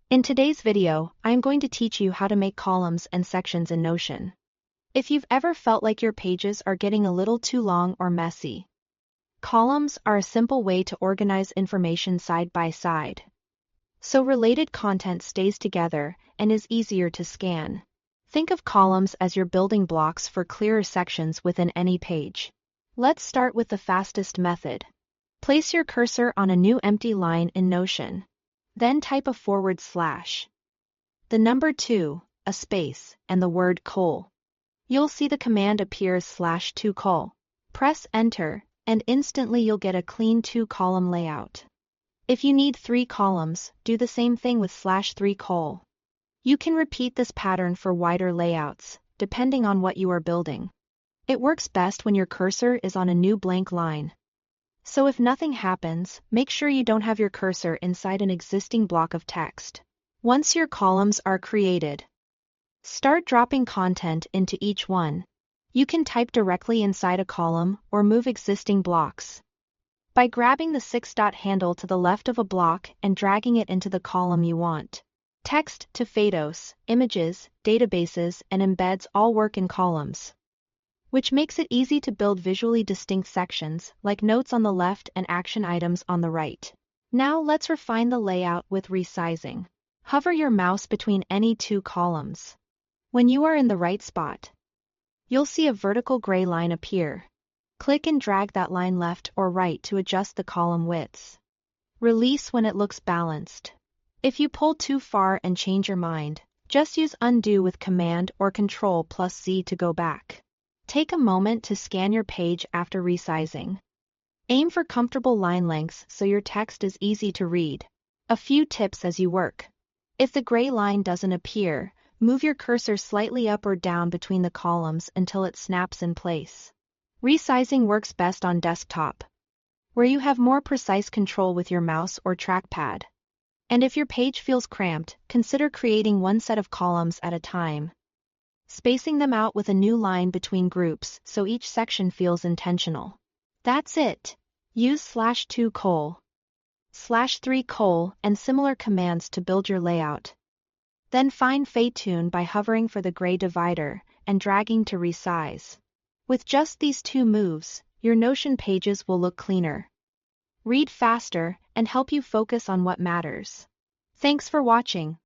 In today's video, I'm going to teach you how to make columns and sections in Notion. If you've ever felt like your pages are getting a little too long or messy, columns are a simple way to organize information side by side, so related content stays together and is easier to scan. Think of columns as your building blocks for clearer sections within any page. Let's start with the fastest method. Place your cursor on a new empty line in Notion. Then type a /, the number 2, a space, and the word col. You'll see the command appear as /2 col. Press enter, and instantly you'll get a clean 2-column layout. If you need 3 columns, do the same thing with /3 col. You can repeat this pattern for wider layouts, depending on what you are building. It works best when your cursor is on a new blank line. So if nothing happens, make sure you don't have your cursor inside an existing block of text. Once your columns are created, start dropping content into each one. You can type directly inside a column or move existing blocks by grabbing the 6-dot handle to the left of a block and dragging it into the column you want. Text to photos, images, databases, and embeds all work in columns, which makes it easy to build visually distinct sections like notes on the left and action items on the right. Now let's refine the layout with resizing. Hover your mouse between any 2 columns. When you are in the right spot, you'll see a vertical gray line appear. Click and drag that line left or right to adjust the column widths. Release when it looks balanced. If you pull too far and change your mind, just use undo with Command or Ctrl+Z to go back. Take a moment to scan your page after resizing. Aim for comfortable line lengths so your text is easy to read. A few tips as you work. If the gray line doesn't appear, move your cursor slightly up or down between the columns until it snaps in place. Resizing works best on desktop, where you have more precise control with your mouse or trackpad. And if your page feels cramped, consider creating one set of columns at a time, spacing them out with a new line between groups so each section feels intentional. That's it. Use /2 col, /3 col, and similar commands to build your layout. Then find Fade-Tune by hovering for the gray divider and dragging to resize. With just these 2 moves, your Notion pages will look cleaner, read faster, and help you focus on what matters. Thanks for watching.